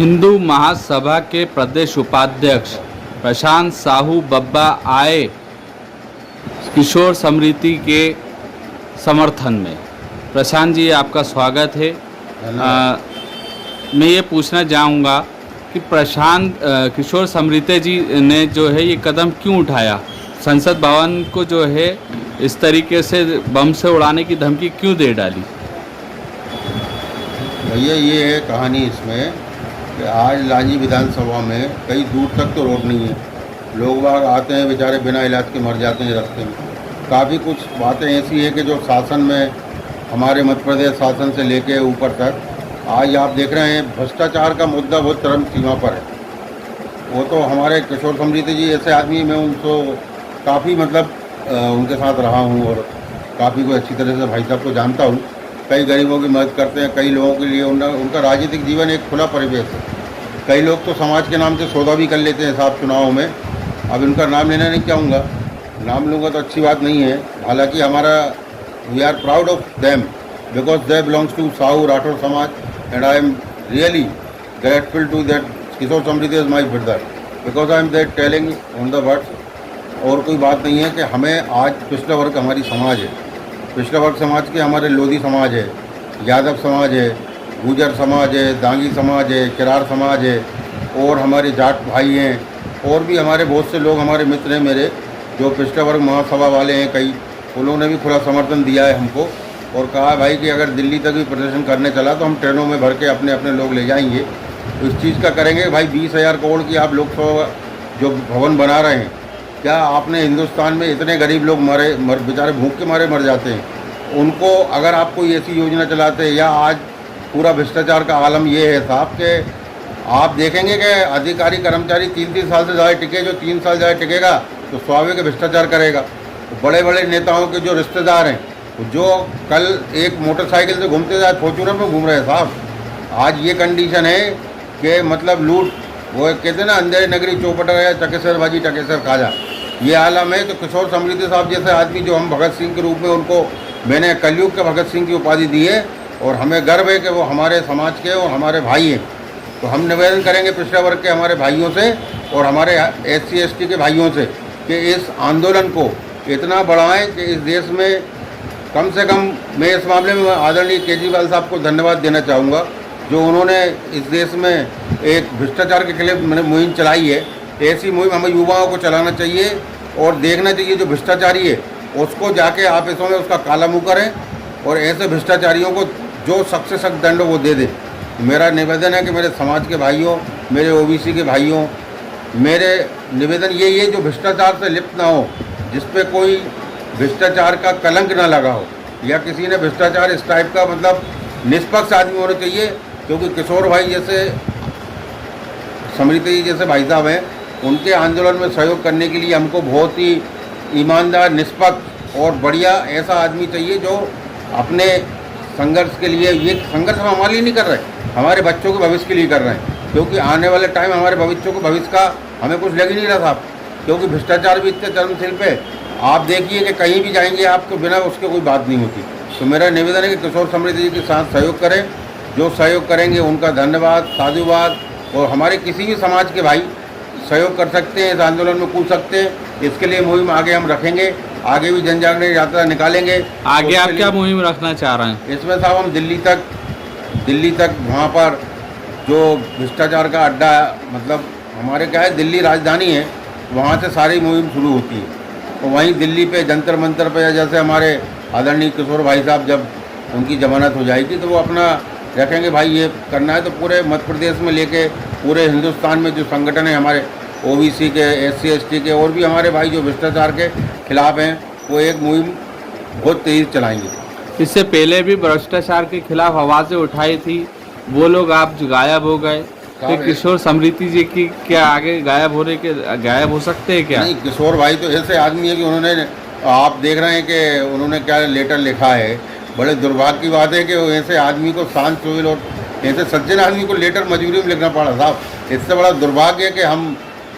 हिंदू महासभा के प्रदेश उपाध्यक्ष प्रशांत साहू बब्बा आए किशोर समृद्धि के समर्थन में। प्रशांत जी, आपका स्वागत है। मैं ये पूछना चाहूँगा कि प्रशांत किशोर समृद्धि जी ने जो है ये कदम क्यों उठाया, संसद भवन को जो है इस तरीके से बम से उड़ाने की धमकी क्यों दे डाली? भैया ये है कहानी इसमें कि आज लांजी विधानसभा में कई दूर तक तो रोड नहीं है, लोग बाग आते हैं बेचारे बिना इलाज के मर जाते हैं रास्ते में। काफ़ी कुछ बातें ऐसी है कि जो शासन में हमारे मध्य प्रदेश शासन से लेके ऊपर तक आज आप देख रहे हैं भ्रष्टाचार का मुद्दा बहुत चरम सीमा पर है। वो तो हमारे किशोर समृद्धि जी ऐसे आदमी, मैं उनको काफ़ी उनके साथ रहा हूँ और काफ़ी कोई अच्छी तरह से भाई साहब को जानता हूँ। कई गरीबों की मदद करते हैं, कई लोगों के लिए उनका राजनीतिक जीवन एक खुला परिवेश है। कई लोग तो समाज के नाम से सौदा भी कर लेते हैं साहब चुनाव में। अब इनका नाम लेना नहीं चाहूँगा, नाम लूँगा तो अच्छी बात नहीं है। हालांकि हमारा we are proud of them because they belongs to Sahu Rathore समाज and I am really grateful to that Kishore Samriddhi is my brother because I am that telling on the words. और कोई बात नहीं है कि हमें आज पिछड़ा वर्ग हमारी समाज है, पिछड़ा वर्ग समाज के हमारे लोधी समाज है, यादव समाज है, गुजर समाज है, दांगी समाज है, किरार समाज है और हमारे जाट भाई हैं और भी हमारे बहुत से लोग हमारे मित्र हैं मेरे जो पिछड़ा वर्ग महासभा वाले हैं। कई उन्होंने भी खुला समर्थन दिया है हमको और कहा भाई कि अगर दिल्ली तक भी प्रदर्शन करने चला तो हम ट्रेनों में भर के अपने अपने लोग ले जाएंगे। तो इस चीज़ का करेंगे भाई। 20,000 करोड़ की आप लोकसभा जो भवन बना रहे हैं, क्या आपने हिंदुस्तान में इतने गरीब लोग बेचारे भूख के मारे मर जाते हैं, उनको अगर आप कोई ऐसी योजना चलाते हैं या आज पूरा भ्रष्टाचार का आलम ये है साहब कि आप देखेंगे कि अधिकारी कर्मचारी 3-3 साल से ज़्यादा टिके, जो 3 साल ज़्यादा टिकेगा तो स्वाभाविक भ्रष्टाचार करेगा। तो बड़े बड़े नेताओं के जो रिश्तेदार हैं, जो कल एक मोटरसाइकिल से घूमते जाए फॉर्च्यूनर में घूम रहे हैं साहब, आज ये कंडीशन है कि लूट, वो कहते हैं ना अंधेरी नगरी चौपट गया टकेसर बाजी टकेसर खाजा, ये आलम है। तो किशोर समृद्धि साहब जैसे आदमी जो हम भगत सिंह के रूप में उनको मैंने कलयुग के भगत सिंह की उपाधि दी है और हमें गर्व है कि वो हमारे समाज के और हमारे भाई हैं। तो हम निवेदन करेंगे पिछड़ा वर्ग के हमारे भाइयों से और हमारे SC ST के भाइयों से कि इस आंदोलन को इतना बढ़ाएं कि इस देश में कम से कम, मैं इस मामले में आदरणीय केजरीवाल साहब को धन्यवाद देना चाहूँगा जो उन्होंने इस देश में एक भ्रष्टाचार के खिलाफ मुहिम चलाई है। ऐसी मुहिम हमें युवाओं को चलाना चाहिए और देखना चाहिए जो भ्रष्टाचारी है उसको जाके ऑफिसों में उसका काला मुँह करें और ऐसे भ्रष्टाचारियों को जो सख्त से सख्त दंड वो दे दे। मेरा निवेदन है कि मेरे समाज के भाइयों, मेरे OBC के भाइयों, मेरे निवेदन यही है जो भ्रष्टाचार से लिप्त ना हो, जिस पे कोई भ्रष्टाचार का कलंक ना लगा हो या किसी ने भ्रष्टाचार इस टाइप का निष्पक्ष आदमी होने चाहिए। क्योंकि किशोर भाई जैसे समृद्धि जी जैसे भाई साहब हैं, उनके आंदोलन में सहयोग करने के लिए हमको बहुत ही ईमानदार, निष्पक्ष और बढ़िया ऐसा आदमी चाहिए जो अपने संघर्ष के लिए, ये संघर्ष हम हमारे लिए नहीं कर रहे, हमारे बच्चों के भविष्य के लिए कर रहे हैं। क्योंकि आने वाले टाइम हमारे बच्चों के भविष्य का हमें कुछ लग ही नहीं रहा साहब, क्योंकि भ्रष्टाचार भी इतने चरमसीमा पे आप देखिए कि कहीं भी जाएंगे आपको बिना उसके कोई बात नहीं होती। तो मेरा निवेदन है कि किशोर समृद्धि जी के साथ सहयोग करें, जो सहयोग करेंगे उनका धन्यवाद, साधुवाद। और हमारे किसी भी समाज के भाई सहयोग कर सकते हैं, इस आंदोलन में कूद सकते हैं। इसके लिए मुहिम आगे हम रखेंगे, आगे भी जन जागरण यात्रा निकालेंगे। आगे आप क्या मुहिम रखना चाह रहे हैं? इसमें साहब हम दिल्ली तक वहाँ पर जो भ्रष्टाचार का अड्डा हमारे क्या है, दिल्ली राजधानी है, वहाँ से सारी मुहिम शुरू होती है। तो वहीं दिल्ली पे जंतर मंतर पे जैसे हमारे आदरणीय किशोर भाई साहब जब उनकी जमानत हो जाएगी तो वो अपना रखेंगे भाई ये करना है। तो पूरे मध्य प्रदेश में लेके पूरे हिंदुस्तान में जो संगठन है हमारे OBC के, SC ST के और भी हमारे भाई जो भ्रष्टाचार के खिलाफ हैं, वो एक मुहिम बहुत तेज़ चलाएंगे। इससे पहले भी भ्रष्टाचार के खिलाफ आवाज़ें उठाई थी, वो लोग आप गायब हो गए। तो किशोर समृद्धि जी की क्या आगे गायब हो सकते हैं क्या? नहीं, किशोर भाई तो ऐसे आदमी है कि उन्होंने, आप देख रहे हैं कि उन्होंने क्या लेटर लिखा है। बड़े दुर्भाग्य की बात है कि ऐसे आदमी को, शांत सोविल और ऐसे सज्जन आदमी को लेटर मजबूरी में लिखना पड़ा साहब। इससे बड़ा दुर्भाग्य है कि हम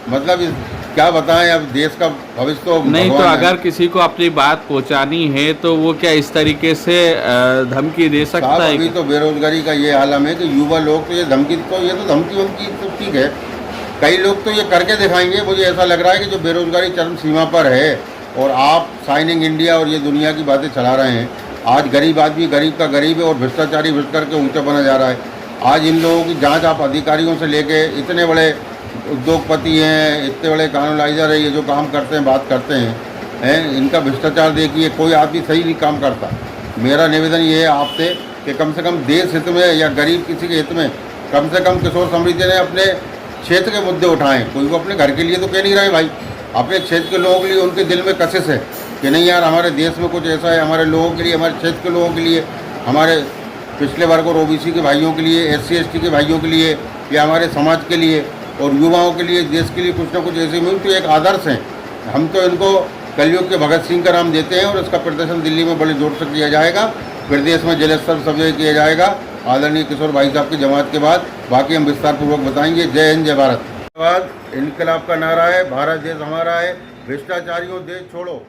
इस क्या बताएं, अब देश का भविष्य तो नहीं तो भगवान अगर किसी को अपनी बात पहुंचानी है तो वो क्या इस तरीके से धमकी दे सकता साहब, है अभी क्या? तो बेरोजगारी का ये आलम है कि युवा लोग तो ये धमकी वमकी तो ठीक है, कई लोग तो ये करके दिखाएंगे। मुझे ऐसा लग रहा है कि जो बेरोजगारी चरम सीमा पर है और आप साइनिंग इंडिया और ये दुनिया की बातें चला रहे हैं, आज गरीब आदमी गरीब का गरीब है और भ्रष्टाचारी भ्रष्ट करके ऊंचा बना जा रहा है। आज इन लोगों की जांच आप अधिकारियों से लेके इतने बड़े उद्योगपति हैं, इतने बड़े कानूनाइजर है, ये जो काम करते हैं बात करते हैं, इनका भ्रष्टाचार देखिए, कोई आदमी सही नहीं काम करता। मेरा निवेदन ये है आपसे कि कम से कम देश हित में या गरीब किसी के हित में कम से कम किशोर समृद्धि ने अपने क्षेत्र के मुद्दे उठाएं। कोई वो अपने घर के लिए तो कह नहीं रहे भाई, अपने क्षेत्र के लोगों के लिए उनके दिल में कशिश है कि नहीं यार, हमारे देश में कुछ ऐसा है, हमारे लोगों के लिए, हमारे क्षेत्र के लोगों के लिए, हमारे पिछले वर्ग और ओबीसी के भाइयों के लिए, SC ST के भाइयों के लिए या हमारे समाज के लिए और युवाओं के लिए, देश के लिए कुछ ना कुछ ऐसे मिल तो एक आदर्श हैं। हम तो इनको कलयुग के भगत सिंह का नाम देते हैं और इसका प्रदर्शन दिल्ली में बड़े जोर से किया जाएगा। प्रदेश में जिला स्तर सब जगह किया जाएगा। आदरणीय किशोर भाई साहब की जमात के बाद बाकी हम विस्तार पूर्वक बताएंगे। जय हिंद, जय भारत। इनकलाब का नारा है, भारत देश हमारा है, भ्रष्टाचारियों देश छोड़ो।